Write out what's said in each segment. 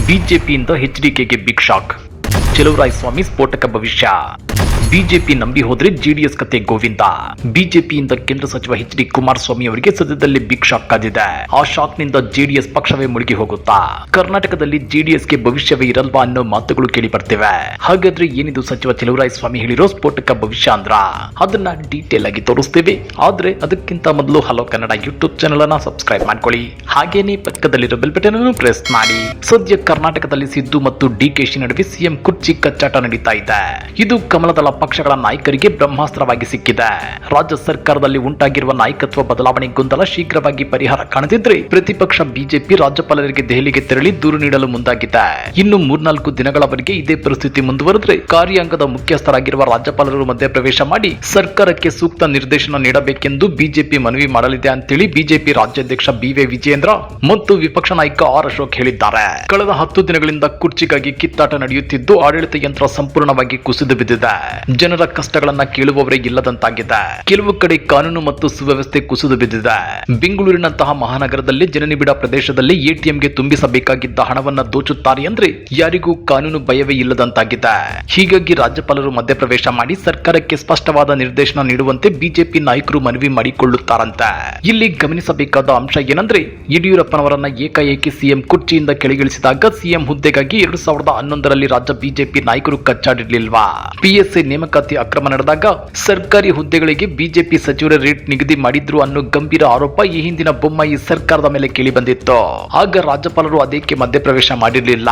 ಬಿಜೆಪಿಯಿಂದ ಎಚ್ಡಿಕೆಗೆ big shock. Chaluvarayaswamy ಸ್ಫೋಟಕ ಭವಿಷ್ಯ. ಬಿಜೆಪಿ ನಂಬಿ ಹೋದ್ರೆ ಜೆಡಿಎಸ್ ಕತೆ ಗೋವಿಂದ. ಬಿಜೆಪಿಯಿಂದ ಕೇಂದ್ರ ಸಚಿವ ಎಚ್.ಡಿ. ಕುಮಾರಸ್ವಾಮಿ ಅವರಿಗೆ ಸದ್ಯದಲ್ಲೇ ಬಿಗ್ ಶಾಕ್ ಕಾದಿದೆ. ಆ ಶಾಕ್ ನಿಂದ ಜೆಡಿಎಸ್ ಪಕ್ಷವೇ ಮುಳುಗಿ ಹೋಗುತ್ತಾ? ಕರ್ನಾಟಕದಲ್ಲಿ ಜೆಡಿಎಸ್ಗೆ ಭವಿಷ್ಯವೇ ಇರಲ್ವಾ ಅನ್ನೋ ಮಾತುಗಳು ಕೇಳಿ ಬರ್ತಿವೆ. ಹಾಗಾದ್ರೆ ಏನಿದು ಸಚಿವ ಚಲುವರಾಯಸ್ವಾಮಿ ಹೇಳಿರೋ ಸ್ಫೋಟಕ ಭವಿಷ್ಯ ಅಂದ್ರ? ಅದನ್ನ ಡೀಟೇಲ್ ಆಗಿ ತೋರಿಸ್ತೇವೆ. ಆದ್ರೆ ಅದಕ್ಕಿಂತ ಮೊದಲು ಹಲೋ ಕನ್ನಡ ಯೂಟ್ಯೂಬ್ ಚಾನೆಲ್ ಅನ್ನ ಸಬ್ಸ್ಕ್ರೈಬ್ ಮಾಡ್ಕೊಳ್ಳಿ. ಹಾಗೇನೆ ಪಕ್ಕದಲ್ಲಿರೋ ಬೆಲ್ ಬಟನ್ ಅನ್ನು ಪ್ರೆಸ್ ಮಾಡಿ. ಸದ್ಯ ಕರ್ನಾಟಕದಲ್ಲಿ ಸಿದ್ದು ಮತ್ತು ಡಿಕೆಶಿ ನಡುವೆ ಸಿಎಂ ಕುರ್ಚಿ ಕಚ್ಚಾಟ ನಡೀತಾ ಇದೆ. ಇದು ಕಮಲದಳ ಪಕ್ಷಗಳ ನಾಯಕರಿಗೆ ಬ್ರಹ್ಮಾಸ್ತ್ರವಾಗಿ ಸಿಕ್ಕಿದೆ. ರಾಜ್ಯ ಸರ್ಕಾರದಲ್ಲಿ ಉಂಟಾಗಿರುವ ನಾಯಕತ್ವ ಬದಲಾವಣೆ ಗೊಂದಲ ಶೀಘ್ರವಾಗಿ ಪರಿಹಾರ ಕಾಣದಿದ್ರೆ ಪ್ರತಿಪಕ್ಷ ಬಿಜೆಪಿ ರಾಜ್ಯಪಾಲರಿಗೆ ದೆಹಲಿಗೆ ತೆರಳಿ ದೂರು ನೀಡಲು ಮುಂದಾಗಿದೆ. ಇನ್ನು 3-4 ದಿನಗಳವರೆಗೆ ಇದೇ ಪರಿಸ್ಥಿತಿ ಮುಂದುವರೆದ್ರೆ ಕಾರ್ಯಾಂಗದ ಮುಖ್ಯಸ್ಥರಾಗಿರುವ ರಾಜ್ಯಪಾಲರು ಮಧ್ಯಪ್ರವೇಶ ಮಾಡಿ ಸರ್ಕಾರಕ್ಕೆ ಸೂಕ್ತ ನಿರ್ದೇಶನ ನೀಡಬೇಕೆಂದು ಬಿಜೆಪಿ ಮನವಿ ಮಾಡಲಿದೆ ಅಂತೇಳಿ ಬಿಜೆಪಿ ರಾಜ್ಯಾಧ್ಯಕ್ಷ ಬಿ.ವೈ. ವಿಜಯೇಂದ್ರ ಮತ್ತು ವಿಪಕ್ಷ ನಾಯಕ ಆರ್. ಅಶೋಕ್ ಹೇಳಿದ್ದಾರೆ. ಕಳೆದ 10 ದಿನಗಳಿಂದ ಕುರ್ಚಿಗಾಗಿ ಕಿತ್ತಾಟ ನಡೆಯುತ್ತಿದ್ದು ಆಡಳಿತ ಯಂತ್ರ ಸಂಪೂರ್ಣವಾಗಿ ಕುಸಿದು ಬಿದ್ದಿದೆ. ಜನರ ಕಷ್ಟಗಳನ್ನ ಕೇಳುವವರೇ ಇಲ್ಲದಂತಾಗಿದೆ. ಕೆಲವು ಕಡೆ ಕಾನೂನು ಮತ್ತು ಸುವ್ಯವಸ್ಥೆ ಕುಸಿದು ಬಿದ್ದಿದೆ. ಬೆಂಗಳೂರಿನಂತಹ ಮಹಾನಗರದಲ್ಲಿ ಜನನಿಬಿಡ ಪ್ರದೇಶದಲ್ಲಿ ಎಟಿಎಂಗೆ ತುಂಬಿಸಬೇಕಾಗಿದ್ದ ಹಣವನ್ನ ದೋಚುತ್ತಾರೆ ಅಂದ್ರೆ ಯಾರಿಗೂ ಕಾನೂನು ಭಯವೇ ಇಲ್ಲದಂತಾಗಿದೆ. ಹೀಗಾಗಿ ರಾಜ್ಯಪಾಲರು ಮಧ್ಯಪ್ರವೇಶ ಮಾಡಿ ಸರ್ಕಾರಕ್ಕೆ ಸ್ಪಷ್ಟವಾದ ನಿರ್ದೇಶನ ನೀಡುವಂತೆ ಬಿಜೆಪಿ ನಾಯಕರು ಮನವಿ ಮಾಡಿಕೊಳ್ಳುತ್ತಾರಂತೆ. ಇಲ್ಲಿ ಗಮನಿಸಬೇಕಾದ ಅಂಶ ಏನಂದ್ರೆ ಯಡಿಯೂರಪ್ಪನವರನ್ನ ಏಕಾಏಕಿ ಸಿಎಂ ಕುರ್ಚಿಯಿಂದ ಕೆಳಗಿಳಿಸಿದಾಗ ಸಿಎಂ ಹುದ್ದೆಗಾಗಿ 2011ರಲ್ಲಿ ರಾಜ್ಯ ಬಿಜೆಪಿ ನಾಯಕರು ಕಚ್ಚಾಡಿರ್ಲಿಲ್ವಾ? ಪಿಎಸ್ಐ ನೇಮಕಾತಿ ಅಕ್ರಮ ನಡೆದಾಗ ಸರ್ಕಾರಿ ಹುದ್ದೆಗಳಿಗೆ ಬಿಜೆಪಿ ಸಚಿವರ ರೇಟ್ ನಿಗದಿ ಮಾಡಿದ್ರು ಅನ್ನೋ ಗಂಭೀರ ಆರೋಪ ಈ ಹಿಂದಿನ ಬೊಮ್ಮಾಯಿ ಸರ್ಕಾರದ ಮೇಲೆ ಕೇಳಿ ಬಂದಿತ್ತು. ಆಗ ರಾಜ್ಯಪಾಲರು ಅದಕ್ಕೆ ಮಧ್ಯಪ್ರವೇಶ ಮಾಡಿರಲಿಲ್ಲ.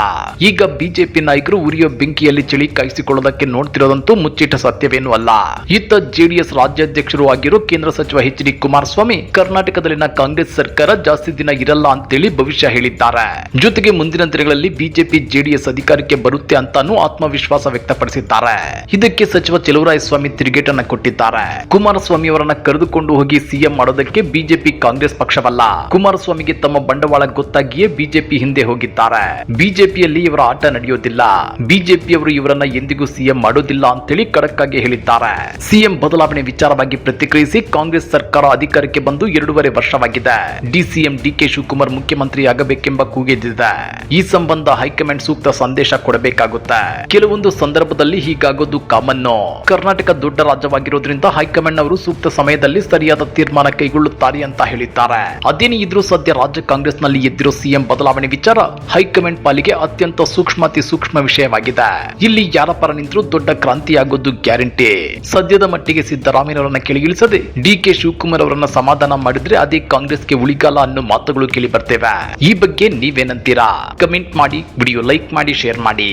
ಈಗ ಬಿಜೆಪಿ ನಾಯಕರು ಉರಿಯೋ ಬೆಂಕಿಯಲ್ಲಿ ಚಳಿ ಕಾಯಿಸಿಕೊಳ್ಳೋದಕ್ಕೆ ನೋಡ್ತಿರೋದಂತೂ ಮುಚ್ಚಿಟ್ಟ ಸತ್ಯವೇನೂ ಅಲ್ಲ. ಇತ್ತ ಜೆಡಿಎಸ್ ರಾಜ್ಯಾಧ್ಯಕ್ಷರು ಆಗಿರೋ ಕೇಂದ್ರ ಸಚಿವ ಎಚ್.ಡಿ. ಕುಮಾರಸ್ವಾಮಿ ಕರ್ನಾಟಕದಲ್ಲಿನ ಕಾಂಗ್ರೆಸ್ ಸರ್ಕಾರ ಜಾಸ್ತಿ ದಿನ ಇರಲ್ಲ ಅಂತೇಳಿ ಭವಿಷ್ಯ ಹೇಳಿದ್ದಾರೆ. ಜೊತೆಗೆ ಮುಂದಿನ ದಿನಗಳಲ್ಲಿ ಬಿಜೆಪಿ ಜೆಡಿಎಸ್ ಅಧಿಕಾರಕ್ಕೆ ಬರುತ್ತೆ ಅಂತಾನೂ ಆತ್ಮವಿಶ್ವಾಸ ವ್ಯಕ್ತಪಡಿಸಿದ್ದಾರೆ. ಇದಕ್ಕೆ ಸಚಿವ ಚಲುವರಾಯಸ್ವಾಮಿ ತಿರುಗೇಟನ್ನ ಕೊಟ್ಟಿದ್ದಾರೆ. ಕುಮಾರಸ್ವಾಮಿ ಅವರನ್ನ ಕರೆದುಕೊಂಡು ಹೋಗಿ ಸಿಎಂ ಮಾಡೋದಕ್ಕೆ ಬಿಜೆಪಿ ಕಾಂಗ್ರೆಸ್ ಪಕ್ಷವಲ್ಲ. ಕುಮಾರಸ್ವಾಮಿಗೆ ತಮ್ಮ ಬಂಡವಾಳ ಗೊತ್ತಾಗಿಯೇ ಬಿಜೆಪಿ ಹಿಂದೆ ಹೋಗಿದ್ದಾರೆ. ಬಿಜೆಪಿಯಲ್ಲಿ ಇವರ ಆಟ ನಡೆಯೋದಿಲ್ಲ. ಬಿಜೆಪಿಯವರು ಇವರನ್ನ ಎಂದಿಗೂ ಸಿಎಂ ಮಾಡೋದಿಲ್ಲ ಅಂತೇಳಿ ಖಡಕ್ ಆಗಿ ಹೇಳಿದ್ದಾರೆ. ಸಿಎಂ ಬದಲಾವಣೆ ವಿಚಾರವಾಗಿ ಪ್ರತಿಕ್ರಿಯಿಸಿ ಕಾಂಗ್ರೆಸ್ ಸರ್ಕಾರ ಅಧಿಕಾರಕ್ಕೆ ಬಂದು 2.5 ವರ್ಷವಾಗಿದೆ. ಡಿಸಿಎಂ ಡಿ.ಕೆ. ಶಿವಕುಮಾರ್ ಮುಖ್ಯಮಂತ್ರಿ ಆಗಬೇಕೆಂಬ ಕೂಗೆದ್ದಿದೆ. ಈ ಸಂಬಂಧ ಹೈಕಮಾಂಡ್ ಸೂಕ್ತ ಸಂದೇಶ ಕೊಡಬೇಕಾಗುತ್ತೆ. ಕೆಲವೊಂದು ಸಂದರ್ಭದಲ್ಲಿ ಹೀಗಾಗೋದು ಕಾಮನ್ನು. ಕರ್ನಾಟಕ ದೊಡ್ಡ ರಾಜ್ಯವಾಗಿರೋದ್ರಿಂದ ಹೈಕಮಾಂಡ್ ಅವರು ಸೂಕ್ತ ಸಮಯದಲ್ಲಿ ಸರಿಯಾದ ತೀರ್ಮಾನ ಕೈಗೊಳ್ಳುತ್ತಾರೆ ಅಂತ ಹೇಳಿದ್ದಾರೆ. ಅದೇನೇ ಇದ್ರೂ ಸದ್ಯ ರಾಜ್ಯ ಕಾಂಗ್ರೆಸ್ ನಲ್ಲಿ ಎದ್ದಿರೋ ಸಿಎಂ ಬದಲಾವಣೆ ವಿಚಾರ ಹೈಕಮಾಂಡ್ ಪಾಲಿಗೆ ಅತ್ಯಂತ ಸೂಕ್ಷ್ಮ ವಿಷಯವಾಗಿದೆ. ಇಲ್ಲಿ ಯಾರ ಪರ ನಿಂತರೂ ದೊಡ್ಡ ಕ್ರಾಂತಿಯಾಗೋದು ಗ್ಯಾರಂಟಿ. ಸದ್ಯದ ಮಟ್ಟಿಗೆ ಸಿದ್ದರಾಮಯ್ಯನವರನ್ನ ಕೆಳಗಿಳಿಸದೆ ಡಿ.ಕೆ. ಶಿವಕುಮಾರ್ ಅವರನ್ನ ಸಮಾಧಾನ ಮಾಡಿದ್ರೆ ಅದೇ ಕಾಂಗ್ರೆಸ್ಗೆ ಉಳಿಗಾಲ ಅನ್ನೋ ಮಾತುಗಳು ಕೇಳಿ ಬರ್ತೇವೆ. ಈ ಬಗ್ಗೆ ನೀವೇನಂತೀರಾ? ಕಮೆಂಟ್ ಮಾಡಿ, ವಿಡಿಯೋ ಲೈಕ್ ಮಾಡಿ, ಶೇರ್ ಮಾಡಿ.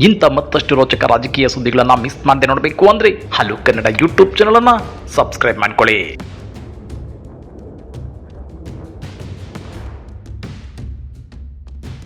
ಇಂಥ ಮತ್ತಷ್ಟು ರೋಚಕ ರಾಜಕೀಯ ಸುದ್ದಿಗಳನ್ನ ಮಿಸ್ ಮಾಡದೆ ನೋಡಬೇಕು ಅಂದ್ರೆ ಹಲೋ ಕನ್ನಡ ಯೂಟ್ಯೂಬ್ ಚಾನೆಲ್ ಅನ್ನ ಸಬ್ಸ್ಕ್ರೈಬ್ ಮಾಡ್ಕೊಳ್ಳಿ.